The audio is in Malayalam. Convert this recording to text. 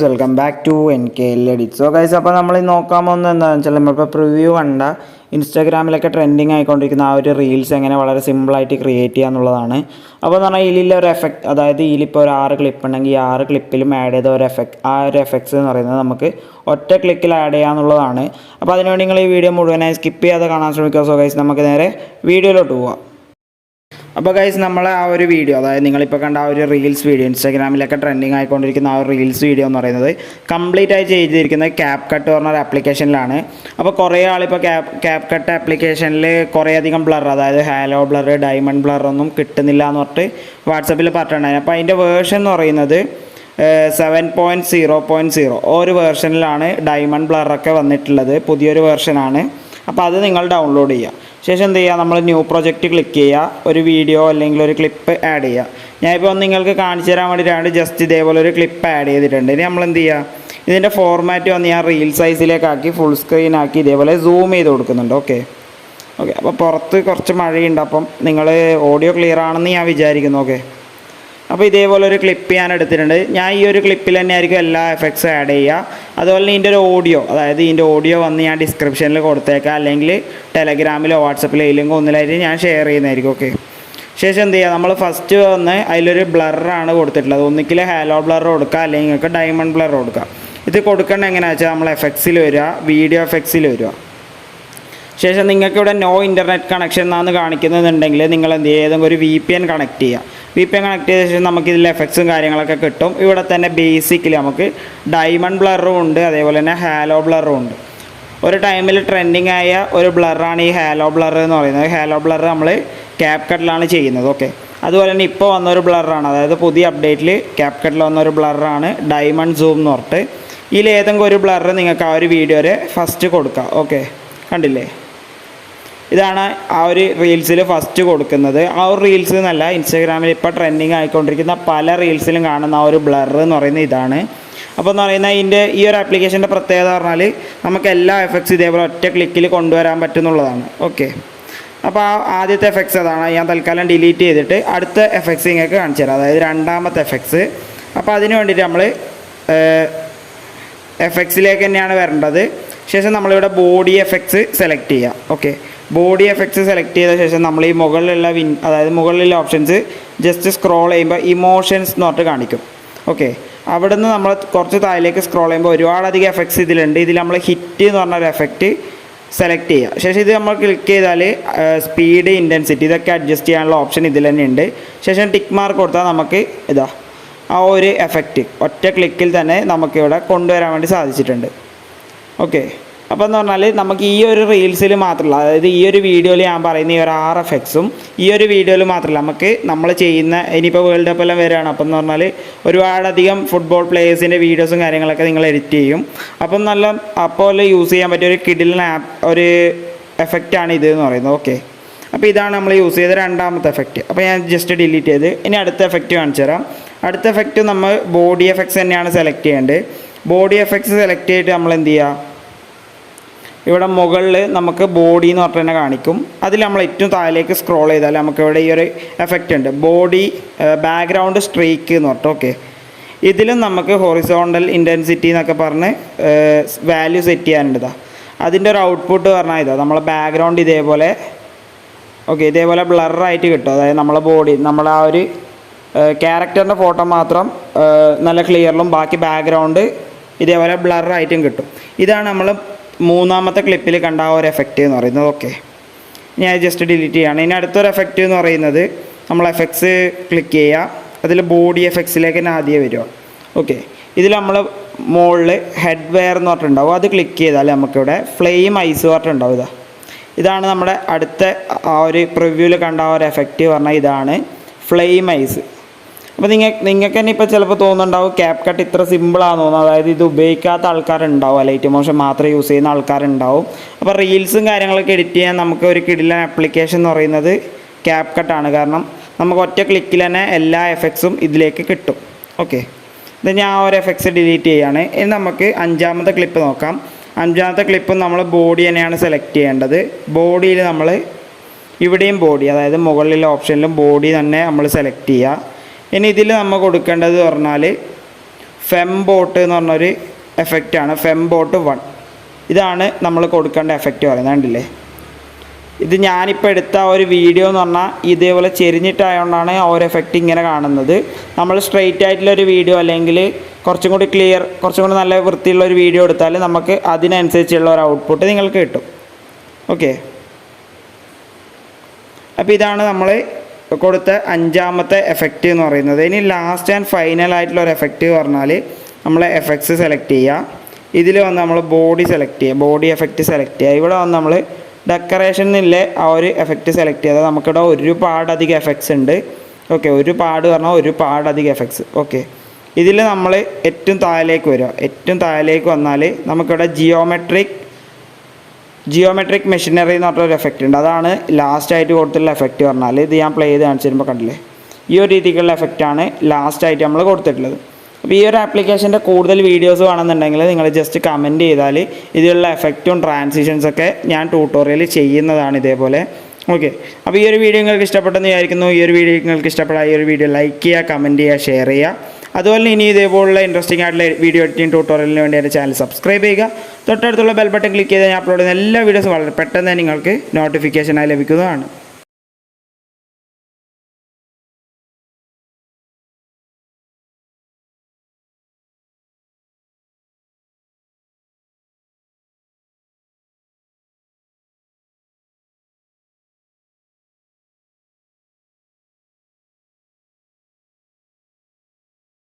Welcome back to NKL edit. So guys, അപ്പോൾ നമ്മൾ നോക്കാൻ പോകുന്നത് എന്താണെന്ന് വെച്ചാൽ നമ്മളിപ്പോൾ പ്രിവ്യൂ കണ്ട ഇൻസ്റ്റാഗ്രാമിലൊക്കെ ട്രെൻഡിങ് ആയിക്കൊണ്ടിരിക്കുന്ന ആ ഒരു റീൽസ് എങ്ങനെ വളരെ സിമ്പിളായിട്ട് ക്രിയേറ്റ് ചെയ്യുക എന്നുള്ളതാണ്. അപ്പോൾ എന്ന് പറഞ്ഞാൽ ഇതിലെ ഒരു എഫക്റ്റ്, അതായത് ഇതിലിപ്പോൾ ഒരു 6 ക്ലിപ്പ് ഉണ്ടെങ്കിൽ ഈ 6 ക്ലിപ്പിലും ആഡ് ചെയ്ത ഒരു എഫക്റ്റ്, ആ ഒരു എഫക്ട്സ് എന്ന് പറയുന്നത് നമുക്ക് ഒറ്റ ക്ലിക്കിൽ ആഡ് ചെയ്യാന്നുള്ളതാണ്. അപ്പോൾ അതിനുവേണ്ടി നിങ്ങൾ ഈ വീഡിയോ മുഴുവനായി സ്കിപ്പ് ചെയ്യാതെ കാണാൻ ശ്രമിക്കുക. സോ ഗൈസ്, നമുക്ക് നേരെ വീഡിയോയിലോട്ട് പോവാം. അപ്പോൾ ഗൈസ്, നമ്മൾ ആ ഒരു വീഡിയോ, അതായത് നിങ്ങളിപ്പോൾ കണ്ട ആ ഒരു റീൽസ് വീഡിയോ, ഇൻസ്റ്റാഗ്രാമിലൊക്കെ ട്രെൻഡിങ് ആയിക്കൊണ്ടിരിക്കുന്ന ആ ഒരു റീൽസ് വീഡിയോ എന്ന് പറയുന്നത് കംപ്ലീറ്റ് ആയി ചെയ്തിരിക്കുന്നത് ക്യാപ് കട്ട് പറഞ്ഞ ആപ്ലിക്കേഷനിലാണ്. അപ്പോൾ കുറേ ആളിപ്പോൾ ക്യാപ് കട്ട് ആപ്ലിക്കേഷനിൽ കുറേയധികം ബ്ലർ, അതായത് ഹാലോ ബ്ലർ, ഡയമണ്ട് ബ്ലർ ഒന്നും കിട്ടുന്നില്ല എന്ന് പറഞ്ഞിട്ട് വാട്സപ്പിൽ പറഞ്ഞിട്ടുണ്ടായിരുന്നു. അപ്പോൾ അതിൻ്റെ വേർഷൻ എന്ന് പറയുന്നത് 7.0.0 ഒരു വേർഷനിലാണ് ഡയമണ്ട് ബ്ലറൊക്കെ വന്നിട്ടുള്ളത്, പുതിയൊരു വേർഷനാണ്. അപ്പോൾ അത് നിങ്ങൾ ഡൗൺലോഡ് ചെയ്യുക. ശേഷം എന്ത് ചെയ്യുക, നമ്മൾ ന്യൂ പ്രൊജക്റ്റ് ക്ലിക്ക് ചെയ്യുക, ഒരു വീഡിയോ അല്ലെങ്കിൽ ഒരു ക്ലിപ്പ് ആഡ് ചെയ്യുക. ഞാനിപ്പോൾ നിങ്ങൾക്ക് കാണിച്ചു തരാൻ വേണ്ടിയിട്ടാണ് ജസ്റ്റ് ഇതേപോലെ ഒരു ക്ലിപ്പ് ആഡ് ചെയ്തിട്ടുണ്ട്. ഇനി നമ്മൾ എന്ത് ചെയ്യുക, ഇതിൻ്റെ ഫോർമാറ്റ് വന്ന് ഞാൻ റീൽ സൈസിലേക്കാക്കി ഫുൾ സ്ക്രീൻ ആക്കി ഇതേപോലെ സൂം ചെയ്ത് കൊടുക്കുന്നുണ്ട്. ഓക്കെ. അപ്പോൾ പുറത്ത് കുറച്ച് മഴയുണ്ട്, അപ്പം നിങ്ങൾ ഓഡിയോ ക്ലിയർ ആണെന്ന് ഞാൻ വിചാരിക്കുന്നു. ഓക്കെ. അപ്പോൾ ഇതേപോലെ ഒരു ക്ലിപ്പ് ഞാൻ എടുത്തിട്ടുണ്ട്. ഞാൻ ഈ ഒരു ക്ലിപ്പിൽ തന്നെ ആയിരിക്കും എല്ലാ എഫക്ട്സും ആഡ് ചെയ്യുക. അതുപോലെ തന്നെ ഇതിൻ്റെ ഒരു ഓഡിയോ, അതായത് ഇതിൻ്റെ ഓഡിയോ വന്ന് ഞാൻ ഡിസ്ക്രിപ്ഷനിൽ കൊടുത്തേക്കാം, അല്ലെങ്കിൽ ടെലഗ്രാമിലോ വാട്സപ്പിലോ ഏതെങ്കിലും ഒന്നിലായിട്ട് ഞാൻ ഷെയർ ചെയ്യുന്നതായിരിക്കും. ഓക്കെ. ശേഷം എന്ത് ചെയ്യുക, നമ്മൾ ഫസ്റ്റ് വന്ന് അതിലൊരു ബ്ലറാണ് കൊടുത്തിട്ടുള്ളത്. ഒന്നിക്കിൽ ഹാലോ ബ്ലർ കൊടുക്കുക, അല്ലെങ്കിൽ നിങ്ങൾക്ക് ഡയമണ്ട് ബ്ലർ കൊടുക്കുക. ഇത് കൊടുക്കേണ്ട എങ്ങനെയാണെന്ന് വെച്ചാൽ നമ്മൾ എഫക്ട്സിൽ വരിക, വീഡിയോ എഫക്ട്സിൽ വരിക. ശേഷം നിങ്ങൾക്കിവിടെ നോ ഇൻ്റർനെറ്റ് കണക്ഷൻ എന്നാണ് കാണിക്കുന്നുണ്ടെങ്കിൽ നിങ്ങൾ എന്ത് ചെയ്യുക, ഏതെങ്കിലും ഒരു VPN കണക്ട് ചെയ്യുക. VPN കണക്ട് ചെയ്ത ശേഷം നമുക്കിതിൽ എഫക്ട്സും കാര്യങ്ങളൊക്കെ കിട്ടും. ഇവിടെ തന്നെ ബേസിക്കലി നമുക്ക് ഡയമണ്ട് ബ്ലറും ഉണ്ട്, അതേപോലെ തന്നെ ഹാലോ ബ്ലറും ഉണ്ട്. ഒരു ടൈമിൽ ട്രെൻഡിങ് ആയ ഒരു ബ്ലറാണ് ഈ ഹാലോ ബ്ലർ എന്ന് പറയുന്നത്. ഹാലോ ബ്ലർ നമ്മൾ ക്യാപ് കട്ടിലാണ് ചെയ്യുന്നത്. ഓക്കെ. അതുപോലെ തന്നെ ഇപ്പോൾ വന്നൊരു ബ്ലറാണ്, അതായത് പുതിയ അപ്ഡേറ്റിൽ ക്യാപ് കട്ടിൽ വന്നൊരു ബ്ലറാണ് ഡയമണ്ട് സൂം എന്ന് പറഞ്ഞിട്ട്. ഇതിൽ ഏതെങ്കിലും ഒരു ബ്ലർ നിങ്ങൾക്ക് ആ ഒരു വീഡിയോയിൽ ഫസ്റ്റ് കൊടുക്കുക. ഓക്കെ. കണ്ടില്ലേ, ഇതാണ് ആ ഒരു റീൽസിൽ ഫസ്റ്റ് കൊടുക്കുന്നത്. ആ ഒരു റീൽസ് എന്നല്ല, ഇൻസ്റ്റാഗ്രാമിൽ ഇപ്പോൾ ട്രെൻഡിങ് ആയിക്കൊണ്ടിരിക്കുന്ന പല റീൽസിലും കാണുന്ന ആ ഒരു ബ്ലർ എന്ന് പറയുന്നത് ഇതാണ്. അപ്പോൾ എന്ന് പറയുന്നത് ഇതിൻ്റെ ഈ ഒരു ആപ്ലിക്കേഷൻ്റെ പ്രത്യേകത പറഞ്ഞാൽ നമുക്ക് എല്ലാ എഫക്ട്സ് ഇതേപോലെ ഒറ്റ ക്ലിക്കിൽ കൊണ്ടുവരാൻ പറ്റുന്നുള്ളതാണ്. ഓക്കെ. അപ്പോൾ ആ ആദ്യത്തെ എഫക്ട്സ് അതാണ്. ഞാൻ തൽക്കാലം ഡിലീറ്റ് ചെയ്തിട്ട് അടുത്ത എഫക്ട്സ് നിങ്ങൾക്ക് കാണിച്ചു തരാം, അതായത് രണ്ടാമത്തെ എഫക്ട്സ്. അപ്പോൾ അതിന് വേണ്ടിയിട്ട് നമ്മൾ എഫക്ട്സിലേക്ക് തന്നെയാണ് വരേണ്ടത്. ശേഷം നമ്മളിവിടെ ബോഡി എഫക്ട്സ് സെലക്ട് ചെയ്യുക. ഓക്കെ. ബോഡി എഫക്ട്സ് സെലക്ട് ചെയ്ത ശേഷം നമ്മൾ ഈ മുകളിലുള്ള അതായത് മുകളിലുള്ള ഓപ്ഷൻസ് ജസ്റ്റ് സ്ക്രോൾ ചെയ്യുമ്പോൾ ഇമോഷൻസ് എന്ന് പറഞ്ഞിട്ട് കാണിക്കും. ഓക്കെ. അവിടെ നിന്ന് നമ്മൾ കുറച്ച് താഴേക്ക് സ്ക്രോൾ ചെയ്യുമ്പോൾ ഒരുപാടധികം എഫക്ട്സ് ഇതിലുണ്ട്. ഇതിൽ നമ്മൾ ഹിറ്റ് എന്ന് പറഞ്ഞൊരു എഫക്റ്റ് സെലക്ട് ചെയ്യുക. ശേഷം ഇത് നമ്മൾ ക്ലിക്ക് ചെയ്താൽ സ്പീഡ്, ഇൻറ്റൻസിറ്റി ഇതൊക്കെ അഡ്ജസ്റ്റ് ചെയ്യാനുള്ള ഓപ്ഷൻ ഇതിൽ തന്നെ ഉണ്ട്. ശേഷം ടിക്ക് മാർക്ക് കൊടുത്താൽ നമുക്ക് ഇതാ ആ ഒരു എഫക്റ്റ് ഒറ്റ ക്ലിക്കിൽ തന്നെ നമുക്കിവിടെ കൊണ്ടുവരാൻ വേണ്ടി സാധിച്ചിട്ടുണ്ട്. ഓക്കെ. അപ്പോൾ എന്ന് പറഞ്ഞാൽ നമുക്ക് ഈ ഒരു റീൽസിൽ മാത്രമല്ല, അതായത് ഈ ഒരു വീഡിയോയിൽ ഞാൻ പറയുന്ന ഈ ഒരു 6 എഫക്ട്സും ഈ ഒരു വീഡിയോയിൽ മാത്രമല്ല, നമുക്ക് നമ്മൾ ചെയ്യുന്ന ഇനിയിപ്പോൾ വേൾഡ് കപ്പ് എല്ലാം വരികയാണ്. അപ്പം എന്ന് പറഞ്ഞാൽ ഒരുപാടധികം ഫുട്ബോൾ പ്ലേയേഴ്സിൻ്റെ വീഡിയോസും കാര്യങ്ങളൊക്കെ നിങ്ങൾ എഡിറ്റ് ചെയ്യും. അപ്പം അപ്പോൾ യൂസ് ചെയ്യാൻ പറ്റിയ ഒരു കിഡിലൻ ഒരു എഫക്റ്റാണ് ഇത് എന്ന് പറയുന്നത്. ഓക്കെ. അപ്പോൾ ഇതാണ് നമ്മൾ യൂസ് ചെയ്ത രണ്ടാമത്തെ എഫക്റ്റ്. അപ്പോൾ ഞാൻ ജസ്റ്റ് ഡിലീറ്റ് ചെയ്ത് ഇനി അടുത്ത എഫക്റ്റ് കാണിച്ചു തരാം. അടുത്ത എഫക്റ്റ് നമ്മൾ ബോഡി എഫക്ട്സ് തന്നെയാണ് സെലക്ട് ചെയ്യേണ്ടത്. ബോഡി എഫക്ട്സ് സെലക്ട് ചെയ്തിട്ട് നമ്മൾ എന്ത് ചെയ്യുക, ഇവിടെ മുകളിൽ നമുക്ക് ബോഡി എന്ന് പറഞ്ഞിട്ട് തന്നെ കാണിക്കും. അതിൽ നമ്മൾ ഏറ്റവും താഴേക്ക് സ്ക്രോൾ ചെയ്താൽ നമുക്കിവിടെ ഈ ഒരു എഫക്റ്റ് ഉണ്ട്, ബോഡി ബാക്ക്ഗ്രൗണ്ട് സ്ട്രീക്ക് എന്ന് പറഞ്ഞിട്ട്. ഓക്കെ. ഇതിലും നമുക്ക് ഹൊറിസോണ്ടൽ ഇൻറ്റൻസിറ്റി എന്നൊക്കെ പറഞ്ഞ് വാല്യൂ സെറ്റ് ചെയ്യാനുണ്ട്. അതിൻ്റെ ഒരു ഔട്ട്പുട്ട് പറഞ്ഞാൽ ഇതാ, നമ്മളെ ബാക്ക്ഗ്രൗണ്ട് ഇതേപോലെ ഇതേപോലെ ബ്ലറായിട്ട് കിട്ടും. അതായത് നമ്മളെ ബോഡി, നമ്മളെ ആ ഒരു ക്യാരക്ടറിൻ്റെ ഫോട്ടോ മാത്രം നല്ല ക്ലിയറിലും ബാക്കി ബാക്ക്ഗ്രൗണ്ട് ഇതേപോലെ ബ്ലറായിട്ടും കിട്ടും. ഇതാണ് നമ്മൾ മൂന്നാമത്തെ ക്ലിപ്പിൽ കണ്ട ആ ഒരു എഫക്റ്റ് എന്ന് പറയുന്നത്. ഓക്കെ. ഞാൻ ജസ്റ്റ് ഡിലീറ്റ് ചെയ്യുകയാണ്. ഇനി അടുത്തൊരു എഫക്റ്റ് എന്ന് പറയുന്നത് നമ്മൾ എഫക്ട്സ് ക്ലിക്ക് ചെയ്യുക, അതിൽ ബോഡി എഫക്ട്സിലേക്ക് തന്നെ ആദ്യം വരിക. ഓക്കെ. ഇതിൽ നമ്മൾ മുകളിൽ ഹെഡ് വെയർ എന്ന് പറഞ്ഞിട്ടുണ്ടാവും, അത് ക്ലിക്ക് ചെയ്താൽ നമുക്കിവിടെ ഫ്ലെയിം ഐസ് പറഞ്ഞിട്ടുണ്ടാവും. ഇതാണ് നമ്മുടെ അടുത്ത ആ ഒരു പ്രിവ്യൂവിൽ കണ്ട ആ ഒരു എഫക്റ്റ് പറഞ്ഞാൽ ഇതാണ് ഫ്ലെയിം ഐസ്. അപ്പോൾ നിങ്ങൾക്ക് തന്നെ ഇപ്പോൾ ചിലപ്പോൾ തോന്നുന്നുണ്ടാവും ക്യാപ് കട്ട് ഇത്ര സിമ്പിളാണെന്ന് തോന്നുന്നു, അതായത് ഇത് ഉപയോഗിക്കാത്ത ആൾക്കാരുണ്ടാവും, ലൈറ്റ് മോഷൻ മാത്രം യൂസ് ചെയ്യുന്ന ആൾക്കാരുണ്ടാവും. അപ്പോൾ റീൽസും കാര്യങ്ങളൊക്കെ എഡിറ്റ് ചെയ്യാൻ നമുക്ക് ഒരു കിടിലൻ ആപ്ലിക്കേഷൻ എന്ന് പറയുന്നത് ക്യാപ് കട്ടാണ്. കാരണം നമുക്ക് ഒറ്റ ക്ലിക്കിൽ തന്നെ എല്ലാ എഫക്ട്സും ഇതിലേക്ക് കിട്ടും. ഓക്കെ. ഇത് ഞാൻ ഒരു എഫക്ട്സ് ഡിലീറ്റ് ചെയ്യുകയാണ്. ഇനി നമുക്ക് അഞ്ചാമത്തെ ക്ലിപ്പ് നോക്കാം. അഞ്ചാമത്തെ ക്ലിപ്പ് നമ്മൾ ബോഡി തന്നെയാണ് സെലക്ട് ചെയ്യേണ്ടത്. ബോഡിയിൽ നമ്മൾ ഇവിടെയും ബോഡി, അതായത് മുകളിലെ ഓപ്ഷനിലും ബോഡി തന്നെ നമ്മൾ സെലക്ട് ചെയ്യുക. ഇനി ഇതിൽ നമ്മൾ കൊടുക്കേണ്ടത് പറഞ്ഞാൽ ഫെംബോട്ട് എന്ന് പറഞ്ഞൊരു എഫക്റ്റാണ്, ഫെംബോട്ട് 1. ഇതാണ് നമ്മൾ കൊടുക്കേണ്ട എഫക്റ്റ് പറയുന്നത്. കണ്ടില്ലേ, ഇത് ഞാനിപ്പോൾ എടുത്ത ഒരു വീഡിയോ എന്ന് പറഞ്ഞാൽ ഇതേപോലെ ചെരിഞ്ഞിട്ടായതുകൊണ്ടാണ് ആ ഒരു എഫക്റ്റ് ഇങ്ങനെ കാണുന്നത്. നമ്മൾ സ്ട്രെയിറ്റ് ആയിട്ടുള്ളൊരു വീഡിയോ അല്ലെങ്കിൽ കുറച്ചും കൂടി ക്ലിയർ, കുറച്ചും കൂടി നല്ല വൃത്തിയുള്ള ഒരു വീഡിയോ എടുത്താൽ നമുക്ക് അതിനനുസരിച്ചുള്ള ഒരു ഔട്ട്പുട്ട് നിങ്ങൾക്ക് കിട്ടും. ഓക്കെ, അപ്പോൾ ഇതാണ് നമ്മൾ കൊടുത്ത 5ാമത്തെ എഫക്റ്റ് എന്ന് പറയുന്നത്. ഇനി ലാസ്റ്റ് ആൻഡ് ഫൈനൽ ആയിട്ടുള്ള ഒരു എഫക്റ്റ് പറഞ്ഞാൽ നമ്മൾ എഫക്ട്സ് സെലക്ട് ചെയ്യുക. ഇതിൽ വന്ന് നമ്മൾ ബോഡി സെലക്ട് ചെയ്യുക, ബോഡി എഫക്റ്റ് സെലക്ട് ചെയ്യുക. ഇവിടെ വന്ന് നമ്മൾ ഡെക്കറേഷൻ എന്നില്ല ആ ഒരു എഫക്റ്റ് സെലക്ട് ചെയ്താൽ നമുക്കിവിടെ ഒരുപാടധികം എഫക്ട്സ് ഉണ്ട്. ഓക്കെ, ഒരുപാട് പറഞ്ഞാൽ ഒരുപാടധികം എഫക്ട്സ്. ഓക്കെ, ഇതിൽ നമ്മൾ ഏറ്റവും താഴേക്ക് വരിക. ഏറ്റവും താഴേക്ക് വന്നാൽ നമുക്കിവിടെ ജിയോമെട്രിക് മെഷീനറി എന്ന് പറഞ്ഞൊരു എഫക്റ്റ് ഉണ്ട്. അതാണ് ലാസ്റ്റായിട്ട് കൊടുത്തിട്ടുള്ള എഫക്റ്റ് പറഞ്ഞാൽ. ഇത് ഞാൻ പ്ലേ ചെയ്ത് കാണിച്ചു തരുമ്പോൾ കണ്ടില്ലേ, ഈ ഒരു രീതിക്കുള്ള എഫക്റ്റാണ് ലാസ്റ്റായിട്ട് നമ്മൾ കൊടുത്തിട്ടുള്ളത്. അപ്പോൾ ഈ ഒരു ആപ്ലിക്കേഷൻ്റെ കൂടുതൽ വീഡിയോസ് വേണമെന്നുണ്ടെങ്കിൽ നിങ്ങൾ ജസ്റ്റ് കമൻറ്റ് ചെയ്താൽ ഇതിലുള്ള എഫക്റ്റും ട്രാൻസിഷൻസൊക്കെ ഞാൻ ട്യൂട്ടോറിയൽ ചെയ്യുന്നതാണ് ഇതേപോലെ. ഓക്കെ, അപ്പോൾ ഈ ഒരു വീഡിയോ നിങ്ങൾക്ക് ഇഷ്ടപ്പെട്ടെന്ന് വിചാരിക്കുന്നു. ഈ ഒരു വീഡിയോ നിങ്ങൾക്ക് ഇഷ്ടപ്പെട്ടാൽ ഈ ഒരു വീഡിയോ ലൈക്ക് ചെയ്യുക, കമൻറ്റ് ചെയ്യുക, ഷെയർ ചെയ്യുക. അതുപോലെ ഇനി ഇതേപോലുള്ള ഇൻട്രസ്റ്റിംഗ് ആയിട്ടുള്ള വീഡിയോ എഡിറ്റിംഗ് ട്യൂട്ടോറിയലിന് വേണ്ടി എൻ്റെ ചാനൽ സബ്സ്ക്രൈബ് ചെയ്യുക. തൊട്ടടുത്തുള്ള ബെൽ ബട്ടൺ ക്ലിക്ക് ചെയ്താൽ ഞാൻ അപ്ലോഡ് ചെയ്യുന്ന എല്ലാ വീഡിയോസും വളരെ പെട്ടെന്ന് നിങ്ങൾക്ക് നോട്ടിഫിക്കേഷനായി ലഭിക്കുന്നതാണ്.